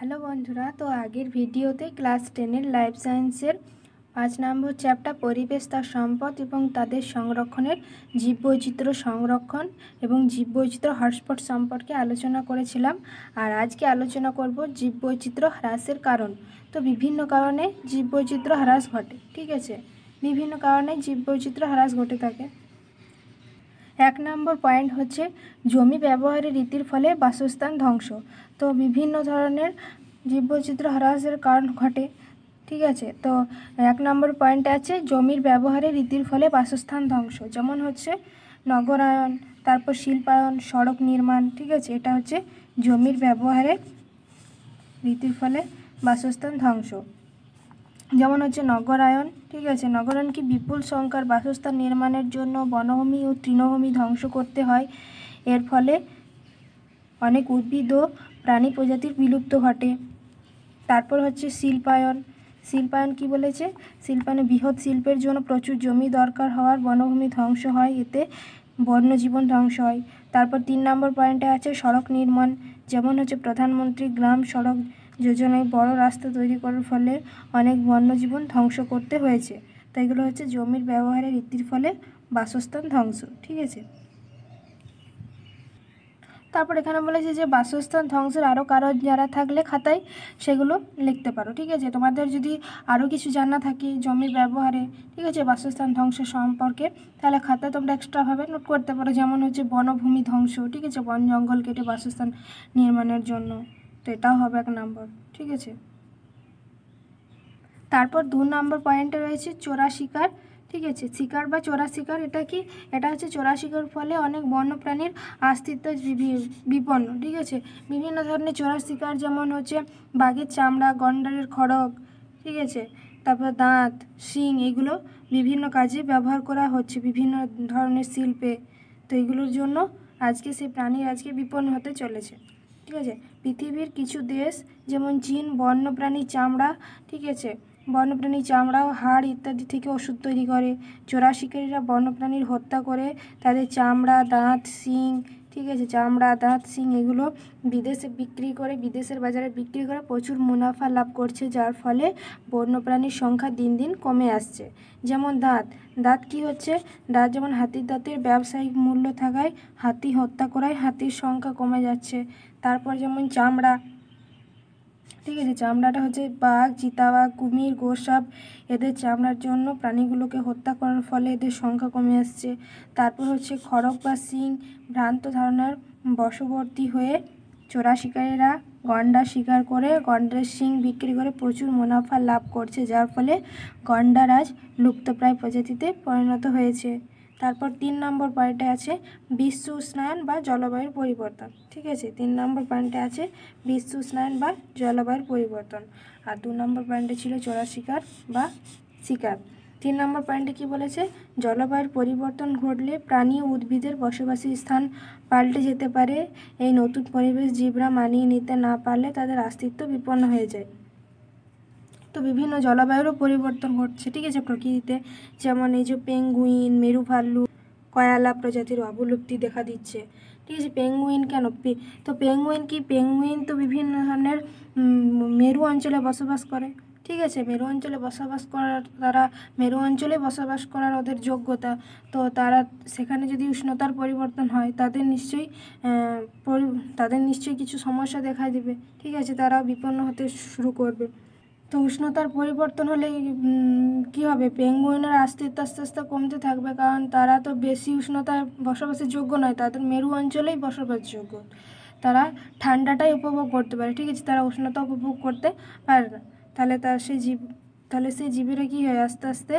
Hello বন্ধুরা, তো আগের ভিডিওতে ক্লাস 10-এর লাইফ সায়েন্সের 5 নম্বর চ্যাপ্টার পরিবেশ তার সম্পদ এবং তাদের সংরক্ষণের জীববৈচিত্র্য সংরক্ষণ এবং জীববৈচিত্র্য হটস্পট সম্পর্কে আলোচনা করেছিলাম। আর আজকে আলোচনা করব জীববৈচিত্র্য হ্রাসের কারণ। তো বিভিন্ন কারণে জীববৈচিত্র্য হ্রাস ঘটে, ঠিক আছে, বিভিন্ন কারণে জীববৈচিত্র্য হ্রাস ঘটে থাকে। 1 নম্বর পয়েন্ট হচ্ছে জমি ব্যবহারের রীতির ফলে বাসস্থান ধ্বংস। তো বিভিন্ন ধরনের জীববৈচিত্র্য হ্রাসের কারণ ঘটে, ঠিক আছে। তো 1 নম্বর পয়েন্টে আছে জমির ব্যবহারের রীতির ফলে বাসস্থান ধ্বংস, যেমন হচ্ছে নগরায়ন, তারপর শিল্পায়ন, সড়ক নির্মাণ, ঠিক আছে। এটা হচ্ছে জমির ব্যবহারের রীতির ফলে বাসস্থান ধ্বংস। যেমন হচ্ছে নগরায়ন, ঠিক আছে। নগরায়ন কি বিপুল সংখ্যার বাসস্থান নির্মাণের জন্য বনভূমি ও তৃণভূমি ধ্বংস করতে হয়। এর ফলে অনেক উদ্ভিদ ও প্রাণী প্রজাতির বিলুপ্ত ঘটে। তারপর হচ্ছে শিল্পায়ন। শিল্পায়ন কি বলেছে, শিল্পায়নে বৃহৎ শিল্পের জন্য প্রচুর জমি দরকার হওয়ার বনভূমি ধ্বংস হয়, এতে বন্যজীবন ধ্বংস হয়। তারপর 3 নম্বর পয়েন্টে আছে সড়ক নির্মাণ, যেমন হচ্ছে প্রধানমন্ত্রী গ্রাম সড়ক যোজনায় বড় রাস্তা তৈরি করার ফলে অনেক বন্যজীবন ধ্বংস করতে হয়েছে। তাই এগুলো হচ্ছে জমির ব্যবহারের রীতির ফলে বাসস্থান ধ্বংস, ঠিক আছে। তারপর এখানে বলেছে যে বাসস্থান ধ্বংসের আরও কারণ যারা থাকলে খাতায় সেগুলো লিখতে পারো, ঠিক আছে। তোমাদের যদি আরও কিছু জানা থাকে জমির ব্যবহারে, ঠিক আছে, বাসস্থান ধ্বংস সম্পর্কে, তাহলে খাতায় তোমরা এক্সট্রাভাবে নোট করতে পারো। যেমন হচ্ছে বনভূমি ধ্বংস, ঠিক আছে, বন জঙ্গল কেটে বাসস্থান নির্মাণের জন্য, তো এটাও হবে 1 নম্বর, ঠিক আছে। তারপর 2 নম্বর পয়েন্টে রয়েছে চোরা শিকার, ঠিক আছে। শিকার বা চোরা শিকার এটা কি, এটা হচ্ছে চোরা শিকার ফলে অনেক বন্যপ্রাণীর অস্তিত্ব বিপন্ন, ঠিক আছে। বিভিন্ন ধরনের চোরা শিকার, যেমন হচ্ছে বাঘের চামড়া, গন্ডারের খড়গ, ঠিক আছে, তারপর দাঁত, শিং, এগুলো বিভিন্ন কাজে ব্যবহার করা হচ্ছে বিভিন্ন ধরনের শিল্পে। তো এগুলোর জন্য আজকে সেই প্রাণীর আজকে বিপন্ন হতে চলেছে, ঠিক আছে। পৃথিবীর কিছু দেশ যেমন চীন বন্যপ্রাণীর চামড়া, ঠিক আছে, বন্যপ্রাণীর চামড়া ও হাড় ইত্যাদি থেকে ওষুধ তৈরি করে। চোরা শিকারীরা বন্যপ্রাণীর হত্যা করে তাদের চামড়া, দাঁত, শিং, ঠিক আছে, চামড়া, দাঁত, শিং এগুলো বিদেশে বিক্রি করে, বিদেশের বাজারে বিক্রি করে প্রচুর মুনাফা লাভ করছে, যার ফলে বন্যপ্রাণীর সংখ্যা দিন দিন কমে আসছে। যেমন দাঁত, দাঁত কি হচ্ছে, দাঁত যেমন হাতির দাঁতের ব্যবসায়িক মূল্য থাকায় হাতি হত্যা করায় হাতির সংখ্যা কমে যাচ্ছে। তারপর যেমন চামড়া, ঠিক আছে, চামড়াটা হচ্ছে বাঘ, চিতাবাঘ, কুমির, গোসাপ, এদের চামড়ার জন্য প্রাণীগুলোকে হত্যা করার ফলে এদের সংখ্যা কমে আসছে। তারপর হচ্ছে খড়গ বা শিং, ভ্রান্ত ধারণার বশবর্তী হয়ে চোরা শিকারীরা গন্ডার শিকার করে গন্ডারের শিং বিক্রি করে প্রচুর মুনাফা লাভ করছে, যার ফলে গন্ডার আজ লুপ্তপ্রায় প্রজাতিতে পরিণত হয়েছে। তারপর 3 নম্বর পয়েন্টে আছে বিশ্ব উষ্ণায়ন বা জলবায়ুর পরিবর্তন, ঠিক আছে। 3 নম্বর পয়েন্টে আছে বিশ্ব উষ্ণায়ন বা জলবায়ুর পরিবর্তন। আর 2 নম্বর পয়েন্টে ছিল চোরা শিকার বা শিকার। 3 নম্বর পয়েন্টে কি বলেছে, জলবায়ুর পরিবর্তন ঘটলে প্রাণী ও উদ্ভিদের বসবাসের স্থান পাল্টে যেতে পারে। এই নতুন পরিবেশ জীবরা মানিয়ে নিতে না পারলে তাদের অস্তিত্ব বিপন্ন হয়ে যায়। তো বিভিন্ন জলবায়ুরও পরিবর্তন ঘটছে, ঠিক আছে, প্রকৃতিতে। যেমন এই যে পেঙ্গুইন, মেরু ভাল্লুক, কয়ালা প্রজাতির অবলুপ্তি দেখা দিচ্ছে, ঠিক আছে। পেঙ্গুইন কেন, তো পেঙ্গুইন কি, পেঙ্গুইন তো বিভিন্ন ধরনের মেরু অঞ্চলে বসবাস করে, ঠিক আছে। মেরু অঞ্চলে বসবাস করার, তারা মেরু অঞ্চলে বসবাস করার ওদের যোগ্যতা, তো তারা সেখানে যদি উষ্ণতার পরিবর্তন হয় তাদের নিশ্চয়ই কিছু সমস্যা দেখা দেবে, ঠিক আছে, তারাও বিপন্ন হতে শুরু করবে। তো উষ্ণতার পরিবর্তন হলে কী হবে, পেঙ্গুইনের অস্তিত্ব আস্তে আস্তে কমতে থাকবে, কারণ তারা তো বেশি উষ্ণতায় বসবাসের যোগ্য নয়, তাদের মেরু অঞ্চলেই বসবাসযোগ্য, তারা ঠান্ডাটাই উপভোগ করতে পারে, ঠিক আছে, তারা উষ্ণতা উপভোগ করতে পারে না। তাহলে সেই জীবেরা কী হয়, আস্তে আস্তে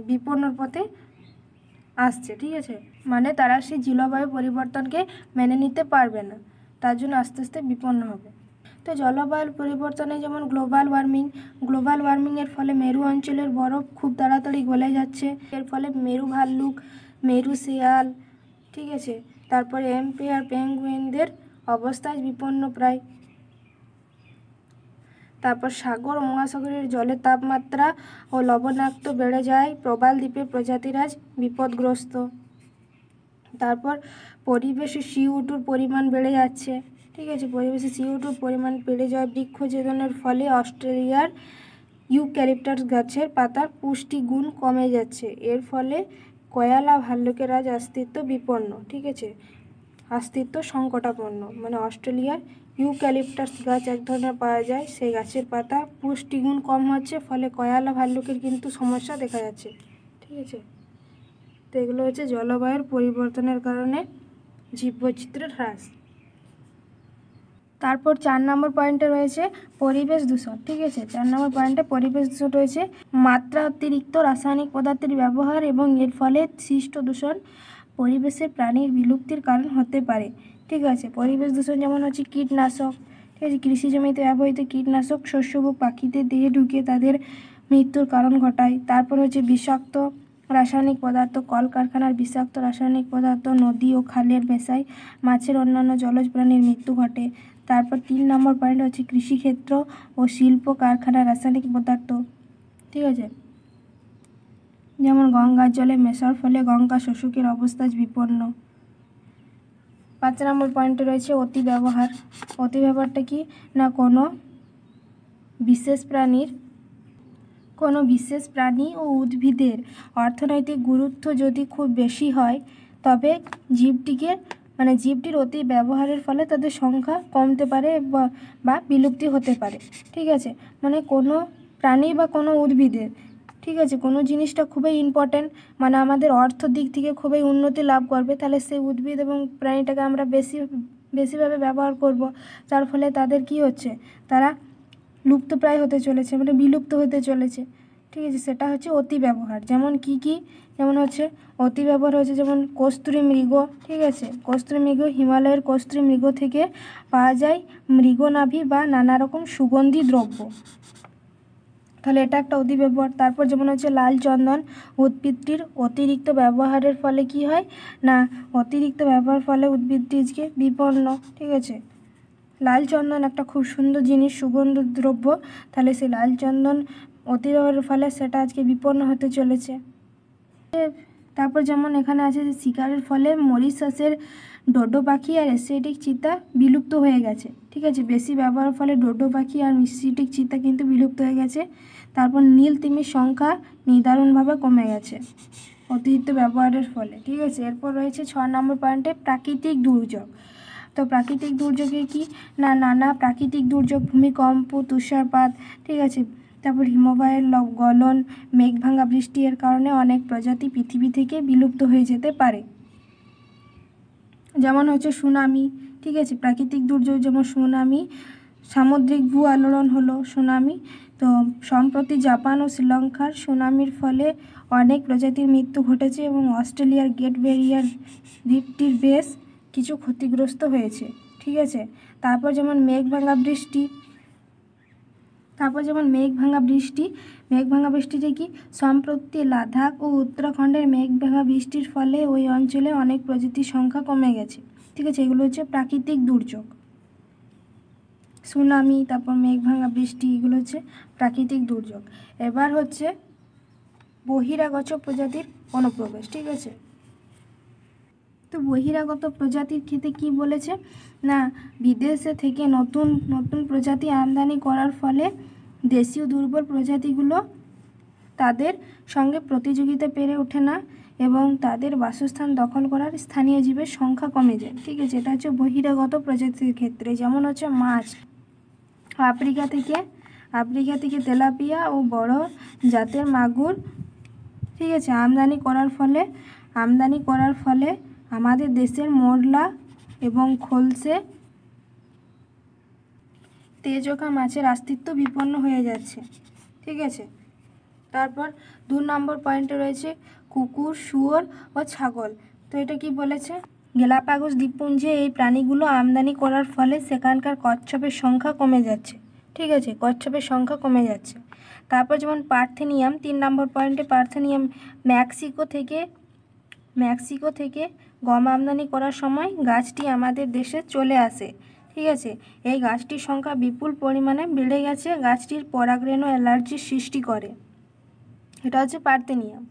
বিপন্নর পথে আসছে, ঠিক আছে, মানে তারা সেই জলবায়ু পরিবর্তনকে মেনে নিতে পারবে না, তার জন্য আস্তে আস্তে বিপন্ন হবে। তো জলবায়ুর পরিবর্তনে যেমন গ্লোবাল ওয়ার্মিংয়ের ফলে মেরু অঞ্চলের বরফ খুব তাড়াতাড়ি গলে যাচ্ছে, এর ফলে মেরু ভাল্লুক, মেরু শিয়াল, ঠিক আছে, তারপরে এম্পেয়ার পেঙ্গুইনদের অবস্থা বিপন্ন প্রায়। তারপর সাগর ও মহাসাগরের জলের তাপমাত্রা ও লবণাক্ত বেড়ে যায়, প্রবাল দ্বীপের প্রজাতিরা বিপদগ্রস্ত। তারপর পরিবেশে CO2 পরিমাণ বেড়ে যাচ্ছে, ঠিক আছে। পরিবেশে CO2 পরিমাণ বেড়ে যাওয়া, বৃক্ষছেদনের ফলে অস্ট্রেলিয়ার ইউক্যালিপটাস গাছের পাতার পুষ্টিগুণ কমে যাচ্ছে। এর ফলে কয়ালা ভাল্লুকের আজ অস্তিত্ব বিপন্ন, ঠিক আছে, অস্তিত্ব সংকটাপন্ন। মানে অস্ট্রেলিয়ার ইউক্যালিপটাস গাছ এক ধরনের পাওয়া যায়, সেই গাছের পাতা পুষ্টিগুণ কম হচ্ছে, ফলে কয়ালা ভাল্লুকের কিন্তু সমস্যা দেখা যাচ্ছে, ঠিক আছে। তো এগুলো হচ্ছে জলবায়ুর পরিবর্তনের কারণে জীববৈচিত্র্যের হ্রাস। তারপর 4 নম্বর পয়েন্টে রয়েছে পরিবেশ দূষণ, ঠিক আছে। 4 নম্বর পয়েন্টে পরিবেশ দূষণ রয়েছে মাত্রা অতিরিক্ত রাসায়নিক পদার্থের ব্যবহার এবং এর ফলে সৃষ্ট দূষণ পরিবেশের প্রাণীর বিলুপ্তির কারণ হতে পারে, ঠিক আছে। পরিবেশ দূষণ যেমন হচ্ছে কীটনাশক, ঠিক আছে, কৃষি জমিতে ব্যবহৃত কীটনাশক শস্য ও পাখিদের দেহে ঢুকে তাদের মৃত্যুর কারণ ঘটায়। তারপর হচ্ছে বিষাক্ত রাসায়নিক পদার্থ, কলকারখানার বিষাক্ত রাসায়নিক পদার্থ নদী ও খালের মেশায় মাছের অন্যান্য জলজ প্রাণীর মৃত্যু ঘটে। তারপর 3 নম্বর পয়েন্ট হচ্ছে কৃষিক্ষেত্র ও শিল্প কারখানার রাসায়নিক পদার্থ, ঠিক আছে, যেমন গঙ্গার জলে মেশার ফলে গঙ্গা শোষকের অবস্থা বিপন্ন। 5 নম্বর পয়েন্টে রয়েছে অতি ব্যবহার। অতি ব্যবহারটা কি না, কোনো বিশেষ প্রাণী ও উদ্ভিদের অর্থনৈতিক গুরুত্ব যদি খুব বেশি হয় তবে জীবটির অতি ব্যবহারের ফলে তাদের সংখ্যা কমতে পারে বা বিলুপ্তি হতে পারে, ঠিক আছে। মানে কোনো প্রাণী বা কোনো উদ্ভিদের, ঠিক আছে, কোনো জিনিসটা খুবই ইম্পর্ট্যান্ট, মানে আমাদের অর্থ দিক থেকে খুবই উন্নতি লাভ করবে, তাহলে সেই উদ্ভিদ এবং প্রাণীটাকে আমরা বেশিভাবে ব্যবহার করব, যার ফলে তাদের কি হচ্ছে, তারা লুপ্তপ্রায় হতে চলেছে, মানে বিলুপ্ত হতে চলেছে, ঠিক আছে। সেটা হচ্ছে অতি ব্যবহার। যেমন যেমন হচ্ছে অতি ব্যবহার হচ্ছে যেমন কস্তুরী মৃগ, ঠিক আছে, কস্তুরী মৃগ হিমালয়ের কস্তুরী মৃগ থেকে পাওয়া যায় মৃগনাভি বা নানা রকম সুগন্ধি দ্রব্য, তাহলে এটা একটা অতি ব্যবহার। তারপর যেমন হচ্ছে লাল চন্দন, উদ্ভিদটির অতিরিক্ত ব্যবহারের ফলে কি হয় না, অতিরিক্ত ব্যবহারের ফলে উদ্ভিদটি আজকে বিপন্ন, ঠিক আছে। লাল চন্দন একটা খুব সুন্দর জিনিস, সুগন্ধ দ্রব্য, তাহলে সেই লাল চন্দন অতি ব্যবহারের ফলে সেটা আজকে বিপন্ন হতে চলেছে। তারপর যেমন এখানে আছে যে শিকারের ফলে মরিশাসের ডোডো পাখি আর এশিয়াটিক চিতা বিলুপ্ত হয়ে গেছে, ঠিক আছে। বেশি ব্যবহারের ফলে ডোডো পাখি আর এশিয়াটিক চিতা কিন্তু বিলুপ্ত হয়ে গেছে। তারপর নীল তিমির সংখ্যা নিদারুণভাবে কমে গেছে অতিরিক্ত ব্যবহারের ফলে, ঠিক আছে। এরপর রয়েছে 6 নম্বর পয়েন্টে প্রাকৃতিক দুর্যোগ। তো প্রাকৃতিক দুর্যোগে কি না, নানা প্রাকৃতিক দুর্যোগ, ভূমিকম্প, তুষারপাত, ঠিক আছে, তারপর হিমবাহের গলন, মেঘ ভাঙা বৃষ্টি, এর কারণে অনেক প্রজাতি পৃথিবী থেকে বিলুপ্ত হয়ে যেতে পারে। যেমন হচ্ছে সুনামি, ঠিক আছে, প্রাকৃতিক দুর্যোগ যেমন সুনামি, সামুদ্রিক ভূ আলোড়ন হলো সুনামি। তো সম্প্রতি জাপান ও শ্রীলঙ্কার সুনামির ফলে অনেক প্রজাতির মৃত্যু ঘটেছে এবং অস্ট্রেলিয়ার গ্রেট ব্যারিয়ার রিফটির বেশ কিছু ক্ষতিগ্রস্ত হয়েছে, ঠিক আছে। তারপর যেমন মেঘ ভাঙা বৃষ্টিতে কি সম্প্রতি লাদাখ ও উত্তরাখণ্ডের মেঘ ভাঙা বৃষ্টির ফলে ওই অঞ্চলে অনেক প্রজাতির সংখ্যা কমে গেছে, ঠিক আছে। এগুলো হচ্ছে প্রাকৃতিক দুর্যোগ, সুনামি, তারপর মেঘ ভাঙা বৃষ্টি, এগুলো হচ্ছে প্রাকৃতিক দুর্যোগ। এবার হচ্ছে বহিরাগত প্রজাতির অনুপ্রবেশ, ঠিক আছে। তো বহিরাগত প্রজাতির ক্ষেত্রে কি বলেছে না, বিদেশে থেকে নতুন প্রজাতি আমদানি করার ফলে দেশীয় দুর্বল প্রজাতিগুলো তাদের সঙ্গে প্রতিযোগিতা পেরে ওঠে না এবং তাদের বাসস্থান দখল করার স্থানীয় জীবের সংখ্যা কমে যায়, ঠিক আছে। এটা হচ্ছে বহিরাগত প্রজাতির ক্ষেত্রে। যেমন হচ্ছে মাছ, আফ্রিকা থেকে তেলাপিয়া ও বড় জাতের মাগুর, ঠিক আছে, আমদানি করার ফলে আমাদের দেশের মোরলা এবং খোলসে তেজকা মাছের অস্তিত্ব বিপন্ন হয়ে যাচ্ছে, ঠিক আছে। তারপর 2 নম্বর পয়েন্টে রয়েছে কুকুর, শুয়োর ও ছাগল। তো এটা কি বলেছে, গ্যালাপাগোস দ্বীপপুঞ্জে এই প্রাণীগুলো আমদানি করার ফলে সেখানকার কচ্ছপের সংখ্যা কমে যাচ্ছে, ঠিক আছে, কচ্ছপের সংখ্যা কমে যাচ্ছে। তারপর যেমন পার্থেনিয়াম, 3 নম্বর পয়েন্টে পার্থেনিয়াম, মেক্সিকো থেকে গম আমদানি করার সময় গাছটি আমাদের দেশে চলে আসে, ঠিক আছে। এই গাছটির সংখ্যা বিপুল পরিমাণে বেড়ে গেছে, গাছটির পরাগরেণু অ্যালার্জির সৃষ্টি করে, এটা হচ্ছে পার্থেনিয়াম।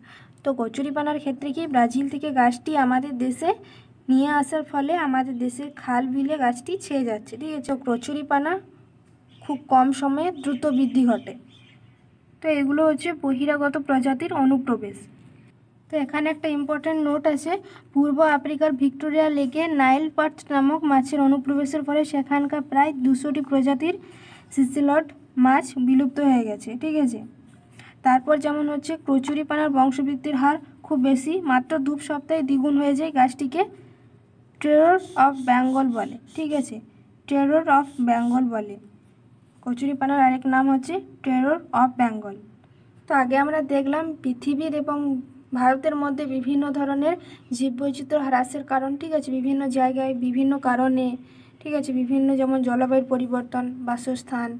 তো কচুরিপানার ক্ষেত্রে কি ব্রাজিল থেকে গাছটি আমাদের দেশে নিয়ে আসার ফলে আমাদের দেশের খাল বিলে গাছটি ছেয়ে যাচ্ছে, ঠিক আছে। কচুরিপানা খুব কম সময়ে দ্রুত বৃদ্ধি ঘটে। তো এগুলো হচ্ছে বহিরাগত প্রজাতির অনুপ্রবেশ। তো এখানে একটা ইম্পর্ট্যান্ট নোট আছে, পূর্ব আফ্রিকার ভিক্টোরিয়া লেকে নাইল পার্চ নামক মাছের অনুপ্রবেশের ফলে সেখানকার প্রায় 200টি প্রজাতির সিসিলড মাছ বিলুপ্ত হয়ে গেছে, ঠিক আছে। তারপর যেমন হচ্ছে কচুরিপানার বংশবৃদ্ধির হার খুব বেশি, মাত্র 2 সপ্তাহে দ্বিগুণ হয়ে যায়। গাছটিকে টেরর অফ বেঙ্গল বলে, ঠিক আছে, টেরর অফ বেঙ্গল বলে। কচুরিপানার আরেক নাম হচ্ছে টেরর অফ বেঙ্গল। তো আগে আমরা দেখলাম পৃথিবীর এবং ভারতের মধ্যে বিভিন্ন ধরনের জীববৈচিত্র্য হ্রাসের কারণ, ঠিক আছে, বিভিন্ন জায়গায় বিভিন্ন কারণে, ঠিক আছে, বিভিন্ন যেমন জলবায়ুর পরিবর্তন, বাসস্থান,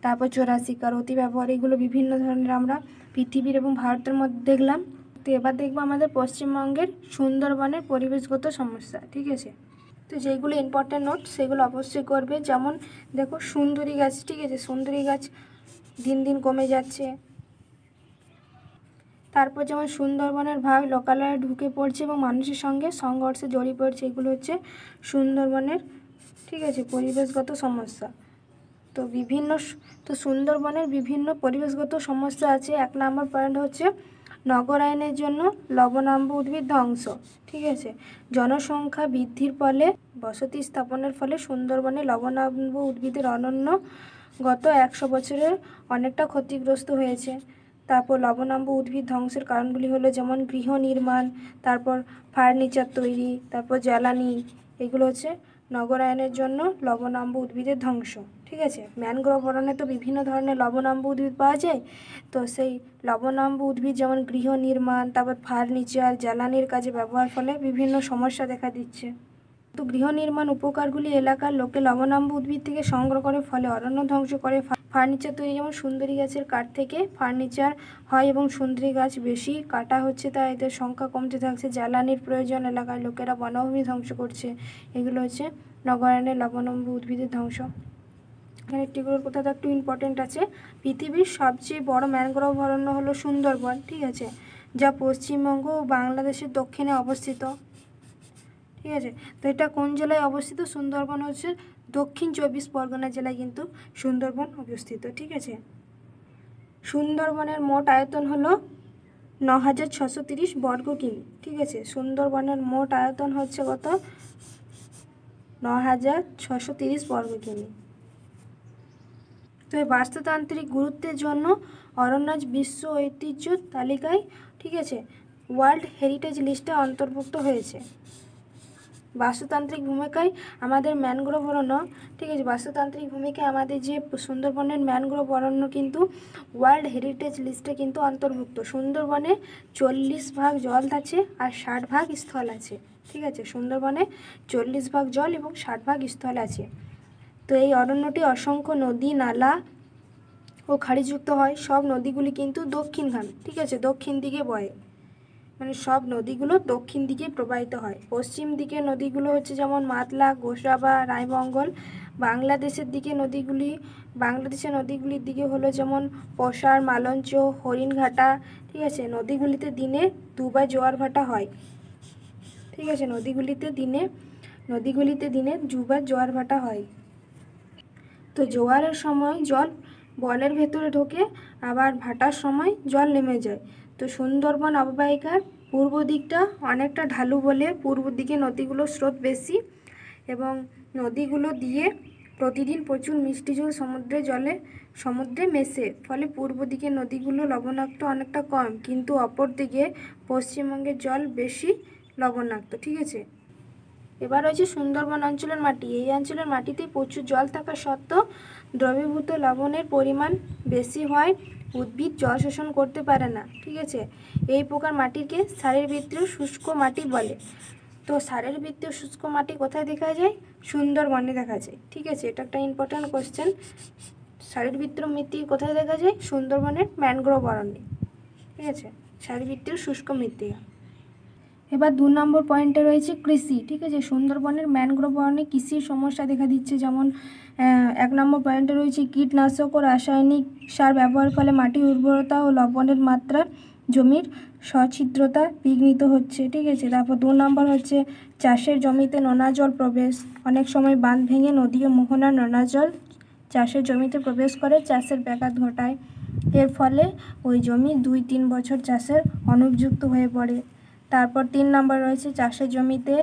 তারপর চোরা শিকার, অতিব্যবহার, এগুলো বিভিন্ন ধরনের আমরা পৃথিবীর এবং ভারতের মধ্যে দেখলাম। তো এবার দেখবো আমাদের পশ্চিমবঙ্গের সুন্দরবনের পরিবেশগত সমস্যা, ঠিক আছে। তো যেগুলো ইম্পর্ট্যান্ট নোট সেগুলো অবশ্যই করবে। যেমন দেখো সুন্দরী গাছ, ঠিক আছে, সুন্দরী গাছ দিন দিন কমে যাচ্ছে। তারপর যেমন সুন্দরবনের ভাগ লোকালয়ে ঢুকে পড়ছে এবং মানুষের সঙ্গে সংঘর্ষে জড়িয়ে পড়ছে, এগুলো হচ্ছে সুন্দরবনের, ঠিক আছে, পরিবেশগত সমস্যা। তো সুন্দরবনের বিভিন্ন পরিবেশগত সমস্যা আছে। 1 নম্বর পয়েন্ট হচ্ছে নগরায়নের জন্য লবণাম্ব উদ্ভিদ ধ্বংস, ঠিক আছে। জনসংখ্যা বৃদ্ধির ফলে বসতি স্থাপনের ফলে সুন্দরবনে লবণাম্ব উদ্ভিদের অনন্য গত 100 বছরের অনেকটা ক্ষতিগ্রস্ত হয়েছে। তারপর লবণাম্ব উদ্ভিদ ধ্বংসের কারণগুলি হলো যেমন গৃহ নির্মাণ, তারপর ফার্নিচার তৈরি, তারপর জ্বালানি, এগুলো হচ্ছে নগরায়নের জন্য লবণাম্ব উদ্ভিদের ধ্বংস, ঠিক আছে। ম্যানগ্রোভ অরণ্যে তো বিভিন্ন ধরনের লবণাম্ব উদ্ভিদ পাওয়া যায়। তো সেই লবণাম্ব উদ্ভিদ যেমন গৃহ নির্মাণ, তারপর ফার্নিচার, জ্বালানির কাজে ব্যবহার ফলে বিভিন্ন সমস্যা দেখা দিচ্ছে। তো গৃহ নির্মাণ উপকারগুলি এলাকার লোকে লবণাম্ব উদ্ভিদ থেকে সংগ্রহ করে, ফলে অরণ্য ধ্বংস করে। ফার্নিচার তৈরি, যেমন সুন্দরী গাছের কাঠ থেকে ফার্নিচার হয় এবং সুন্দরী গাছ বেশি কাটা হচ্ছে, তাই এদের সংখ্যা কমতে থাকছে। জ্বালানির প্রয়োজন, এলাকার লোকেরা বনভূমি ধ্বংস করছে, এগুলো হচ্ছে নগরায়নের লবণাম্ব উদ্ভিদের ধ্বংস। এখানে একটিগুলোর কোথাও একটু ইম্পর্টেন্ট আছে, পৃথিবীর সবচেয়ে বড় ম্যানগ্রোভ অরণ্য হলো সুন্দরবন, ঠিক আছে, যা পশ্চিমবঙ্গ ও বাংলাদেশের দক্ষিণে অবস্থিত, ঠিক আছে। তো এটা কোন জেলায় অবস্থিত? সুন্দরবন হচ্ছে দক্ষিণ 24 পরগনা জেলায় কিন্তু সুন্দরবন অবস্থিত, ঠিক আছে। সুন্দরবনের মোট আয়তন হলো 9630 বর্গ কিমি, ঠিক আছে। সুন্দরবনের মোট আয়তন হচ্ছে কত? 9630 বর্গ কিমি। তো এই বাস্তুতান্ত্রিক গুরুত্বের জন্য অরণ্য বিশ্ব ঐতিহ্য তালিকায়, ঠিক আছে, ওয়ার্ল্ড হেরিটেজ লিস্টে অন্তর্ভুক্ত হয়েছে। বাস্তুতান্ত্রিক ভূমিকায় আমাদের ম্যানগ্রোভ অরণ্য, ঠিক আছে, বাস্তুতান্ত্রিক ভূমিকায় আমাদের যে সুন্দরবনের ম্যানগ্রোভ অরণ্য কিন্তু ওয়ার্ল্ড হেরিটেজ লিস্টে কিন্তু অন্তর্ভুক্ত। সুন্দরবনে 40% জল আছে আর 60% স্থল আছে, ঠিক আছে। সুন্দরবনে 40% জল এবং 60% স্থল আছে। তো এই অরণ্যটি অসংখ্য নদী, নালা ও খাড়িযুক্ত হয়। সব নদীগুলি কিন্তু দক্ষিণগামী, ঠিক আছে, দক্ষিণ দিকে বয়ে, মানে সব নদীগুলো দক্ষিণ দিকে প্রবাহিত হয়। পশ্চিম দিকে নদীগুলো হচ্ছে যেমন মাতলা, গোসরাবা, রায়মঙ্গল। বাংলাদেশের নদীগুলির দিকে হলো যেমন পসার, মালঞ্চ, হরিণঘাটা, ঠিক আছে। নদীগুলিতে দিনে 2 বার জোয়ার ভাটা হয়, ঠিক আছে। নদীগুলিতে দিনে 2 বার জোয়ার ভাটা হয়। তো জোয়ারের সময় জল বনের ভেতরে ঢোকে, আবার ভাটার সময় জল নেমে যায়। তো সুন্দরবন অববাহিকার পূর্ব দিকটা অনেকটা ঢালু বলে পূর্ব দিকে নদীগুলোর স্রোত বেশি এবং নদীগুলো দিয়ে প্রতিদিন প্রচুর মিষ্টি জল সমুদ্রে মেশে, ফলে পূর্ব দিকে নদীগুলো লবণাক্ত অনেকটা কম, কিন্তু অপর দিকে পশ্চিমবঙ্গের জল বেশি লবণাক্ত, ঠিক আছে। এবার হচ্ছে সুন্দরবন অঞ্চলের মাটি। এই অঞ্চলের মাটিতে প্রচুর জল থাকা সত্ত্বেও দ্রবীভূত লবণের পরিমাণ বেশি হয়, উদ্ভিদ জল শোষণ করতে পারে না, ঠিক আছে। এই প্রকার মাটিকে শারীরবৃত্তীয় শুষ্ক মাটি বলে। তো শারীরবৃত্তীয় শুষ্ক মাটি কোথায় দেখা যায়? সুন্দরবনে দেখা যায়, ঠিক আছে। এটা একটা ইম্পর্ট্যান্ট কোশ্চেন। শারীরবৃত্তীয় মৃত্তিকা কোথায় দেখা যায়? সুন্দরবনের ম্যানগ্রোভ অরণ্যে, ঠিক আছে, শারীরবৃত্তীয় শুষ্ক মৃত্তিকা। এবার 2 নম্বর পয়েন্টে রয়েছে কৃষি, ঠিক আছে। সুন্দরবনের ম্যানগ্রোভ অরণ্যে কৃষির সমস্যা দেখা দিচ্ছে, যেমন 1 নম্বর পয়েন্টে রয়েছে কীটনাশক ও রাসায়নিক সার ব্যবহারের ফলে মাটির উর্বরতা ও লবণের মাত্রা জমির সচ্ছিদ্রতা বিঘ্নিত হচ্ছে, ঠিক আছে। তারপর 2 নম্বর হচ্ছে চাষের জমিতে নোনা জল প্রবেশ। অনেক সময় বাঁধ ভেঙে নদী ও মোহনার নোনা জল চাষের জমিতে প্রবেশ করে চাষের ব্যাঘাত ঘটায়। এর ফলে ওই জমি 2-3 বছর চাষের অনুপযুক্ত হয়ে পড়ে। তারপর 3 নম্বর রয়েছে চাষের জমিতে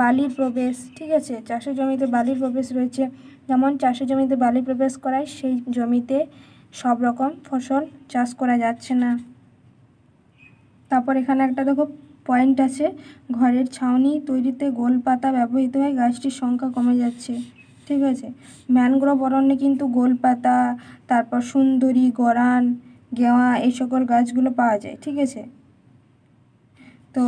বালির প্রবেশ, ঠিক আছে। চাষের জমিতে বালির প্রবেশ রয়েছে, যেমন চাষের জমিতে বালি প্রবেশ করায় সেই জমিতে সব রকম ফসল চাষ করা যাচ্ছে না। তারপর এখানে একটা দেখো পয়েন্ট আছে, ঘরের ছাউনি তৈরিতে গোল পাতা ব্যবহৃত হয়, গাছটির সংখ্যা কমে যাচ্ছে, ঠিক আছে। ম্যানগ্রোভ অরণ্যে কিন্তু গোল পাতা, তারপর সুন্দরী, গরান, গেওয়া এই সকল গাছগুলো পাওয়া যায়, ঠিক আছে। তো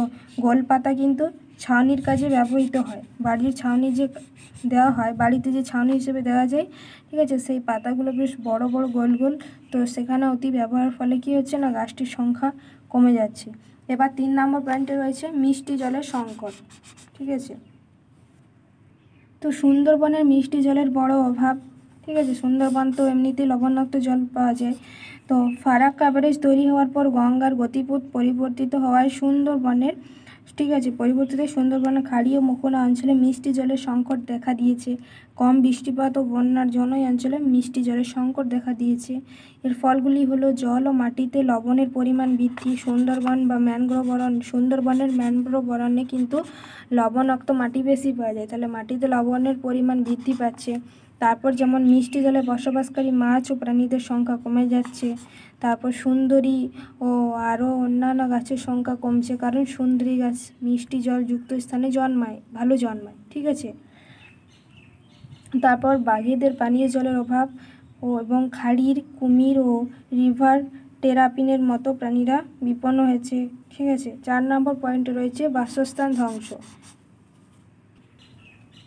গোল পাতা কিন্তু ছাউনির কাজে ব্যবহৃত হয়, বাড়ির ছাউনি যে দেওয়া হয়, বাড়িতে যে ছাউনি হিসেবে দেওয়া যায়, ঠিক আছে, সেই পাতাগুলো বেশ বড় বড় গোল গোল। তো সেখানে অতি ব্যবহারের ফলে কী হচ্ছে না, গাছটির সংখ্যা কমে যাচ্ছে। এবার 3 নম্বর পয়েন্টে রয়েছে মিষ্টি জলের সংকট, ঠিক আছে। তো সুন্দরবনের মিষ্টি জলের বড় অভাব, ঠিক আছে। সুন্দরবন তো এমনিতেই লবণাক্ত জল পাওয়া যায়। তো ফারাক কাভারেজ তৈরি হওয়ার পর গঙ্গার গতিপথ পরিবর্তিত হওয়ায় সুন্দরবনের, ঠিক আছে, সুন্দরবনের খাড়ি ও মোহনা অঞ্চলে মিষ্টি জলের সংকট দেখা দিয়েছে। কম বৃষ্টিপাত ও বন্যার জন্য এই অঞ্চলে মিষ্টি জলের সংকট দেখা দিয়েছে। এর ফলগুলি হলো জল ও মাটিতে লবণের পরিমাণ বৃদ্ধি। সুন্দরবনের ম্যানগ্রোভ অরণ্যে কিন্তু লবণাক্ত মাটি বেশি পাওয়া যায়, তাহলে মাটিতে লবণের পরিমাণ বৃদ্ধি পাচ্ছে। তারপর যেমন মিষ্টি জলে বসবাসকারী মাছ ও প্রাণীদের সংখ্যা কমে যাচ্ছে। তারপর সুন্দরী ও আরও অন্যান্য গাছের সংখ্যা কমছে, কারণ সুন্দরী গাছ মিষ্টি জলযুক্ত স্থানে ভালো জন্মায়, ঠিক আছে। তারপর বাঘেদের পানীয় জলের অভাব এবং খাড়ির কুমির ও রিভার টেরাপিনের মতো প্রাণীরা বিপন্ন হয়েছে, ঠিক আছে। 4 নম্বর পয়েন্টে রয়েছে বাসস্থান ধ্বংস।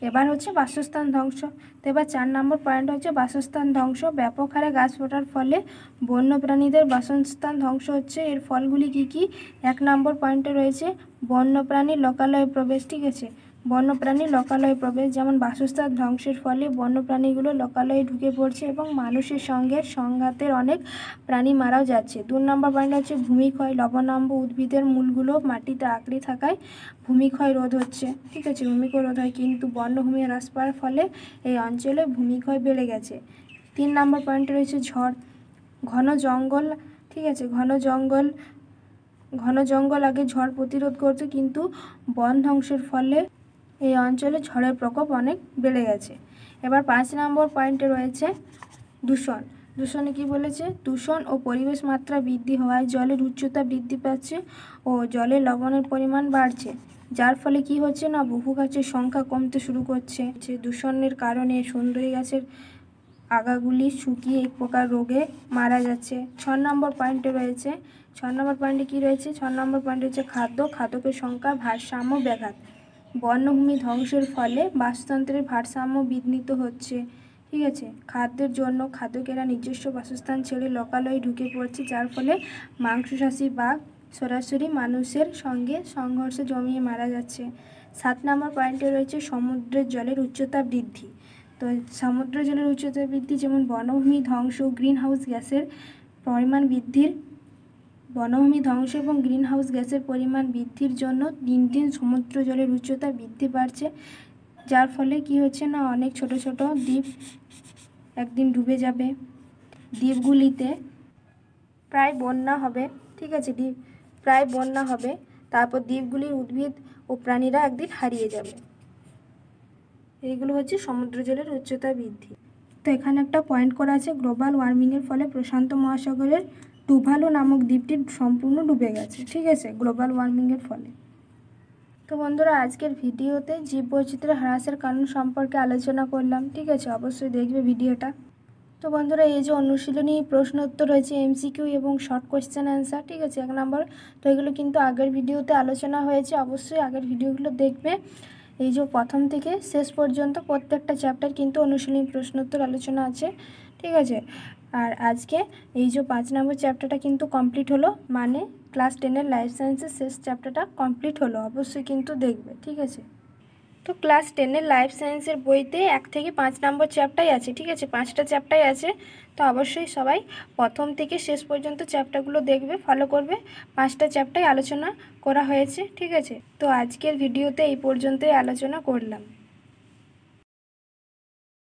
এবার হচ্ছে বাসস্থান ধ্বংস। তো এবার 4 নম্বর পয়েন্ট হচ্ছে বাসস্থান ধ্বংস। ব্যাপক হারে গাছ কাটার ফলে বন্যপ্রাণীদের বাসস্থান ধ্বংস হচ্ছে। এর ফলগুলি কি কি? 1 নম্বর পয়েন্টে রয়েছে বন্যপ্রাণীর লোকালয়ে প্রবেশ, ঠিক আছে। বন্যপ্রাণীর লোকালয়ে প্রবেশ, যেমন বাসস্থান ধ্বংসের ফলে বন্যপ্রাণীগুলো লোকালয়ে ঢুকে পড়ছে এবং মানুষের সঙ্গে সংঘাতের অনেক প্রাণী মারাও যাচ্ছে। 2 নম্বর পয়েন্ট হচ্ছে ভূমিক্ষয়। লবণাম্ব উদ্ভিদের মূলগুলো মাটিতে আঁকড়ে থাকায় ভূমিক্ষয় রোধ হচ্ছে, ঠিক আছে, ভূমিক্ষয় রোধ হয়, কিন্তু বনভূমি হ্রাস পাওয়ার ফলে এই অঞ্চলে ভূমিক্ষয় বেড়ে গেছে। 3 নম্বর পয়েন্টে রয়েছে ঝড়। ঘন জঙ্গল, ঠিক আছে, ঘন জঙ্গল আগে ঝড় প্রতিরোধ করতো, কিন্তু বন ধ্বংসের ফলে এই অঞ্চলে ঝড়ের প্রকোপ অনেক বেড়ে গেছে। এবার 5 নম্বর পয়েন্টে রয়েছে দূষণ। দূষণে কি বলেছে? দূষণ ও পরিবেশ মাত্রা বৃদ্ধি হওয়ায় জলের উচ্চতা বৃদ্ধি পাচ্ছে ও জলে লবণের পরিমাণ বাড়ছে, যার ফলে কি হচ্ছে না, বহু গাছের সংখ্যা কমতে শুরু করছে। দূষণের কারণে সুন্দরী গাছের আগাগুলি শুকিয়ে এক প্রকার রোগে মারা যাচ্ছে। 6 নম্বর পয়েন্টে রয়েছে, 6 নম্বর পয়েন্টে কী রয়েছে? 6 নম্বর পয়েন্টে হচ্ছে খাদ্যের সংখ্যা, ভারসাম্য ব্যাঘাত। বনভূমি ধ্বংসের ফলে বাস্তুতন্ত্রের ভারসাম্য বিঘ্নিত হচ্ছে, ঠিক আছে। খাদ্যের জন্য খাদ্যকেরা নিজস্ব বাসস্থান ছেড়ে লোকালয়ে ঢুকে পড়ছে, যার ফলে মাংসাশী বাঘ সরাসরি মানুষের সঙ্গে সংঘর্ষে জমিয়ে মারা যাচ্ছে। 7 নম্বর পয়েন্টে রয়েছে সমুদ্রের জলের উচ্চতা বৃদ্ধি। তো সমুদ্র জলের উচ্চতা বৃদ্ধি, যেমন বনভূমি ধ্বংস এবং গ্রিন হাউস গ্যাসের পরিমাণ বৃদ্ধির জন্য দিন দিন সমুদ্র জলের উচ্চতা বৃদ্ধি পাচ্ছে, যার ফলে কি হচ্ছে না, অনেক ছোট ছোট দ্বীপ একদিন ডুবে যাবে। দ্বীপগুলিতে প্রায় বন্যা হবে, ঠিক আছে, প্রায় বন্যা হবে। তারপর দ্বীপগুলির উদ্ভিদ ও প্রাণীরা একদিন হারিয়ে যাবে। এইগুলো হচ্ছে সমুদ্র জলের উচ্চতা বৃদ্ধি। তো এখানে একটা পয়েন্ট করা আছে, গ্লোবাল ওয়ার্মিংয়ের ফলে প্রশান্ত মহাসাগরের টুভালু নামক দ্বীপটি সম্পূর্ণ ডুবে গেছে, ঠিক আছে, গ্লোবাল ওয়ার্মিংয়ের ফলে। তো বন্ধুরা, আজকের ভিডিওতে জীববৈচিত্র্য হ্রাসের কারণ সম্পর্কে আলোচনা করলাম, ঠিক আছে, অবশ্যই দেখবে ভিডিওটা। তো বন্ধুরা, এই যে অনুশীলনী প্রশ্ন উত্তর রয়েছে এমসিকিউ এবং শর্ট কোয়েশ্চেন অ্যান্সার, ঠিক আছে, 1 নম্বর। তো এগুলো কিন্তু আগের ভিডিওতে আলোচনা হয়েছে, অবশ্যই আগের ভিডিওগুলো দেখবে। এই যে প্রথম থেকে শেষ পর্যন্ত প্রত্যেকটা চ্যাপ্টার কিন্তু অনুশীলনী প্রশ্ন উত্তর আলোচনা আছে, ঠিক আছে। আর আজকে এই যে 5 নম্বর চ্যাপ্টারটা কিন্তু কমপ্লিট হলো, মানে ক্লাস 10-এর লাইফ সায়েন্সের শেষ চ্যাপ্টারটা কমপ্লিট হলো, অবশ্যই কিন্তু দেখবে, ঠিক আছে। তো ক্লাস 10-এর লাইফ সায়েন্সের বইতে 1 থেকে 5 নম্বর চ্যাপ্টারই আছে, ঠিক আছে, 5টা চ্যাপ্টারই আছে। তো অবশ্যই সবাই প্রথম থেকে শেষ পর্যন্ত চ্যাপ্টারগুলো দেখবে, ফলো করবে। 5টা চ্যাপ্টারই আলোচনা করা হয়েছে, ঠিক আছে। তো আজকের ভিডিওতে এই পর্যন্তই আলোচনা করলাম।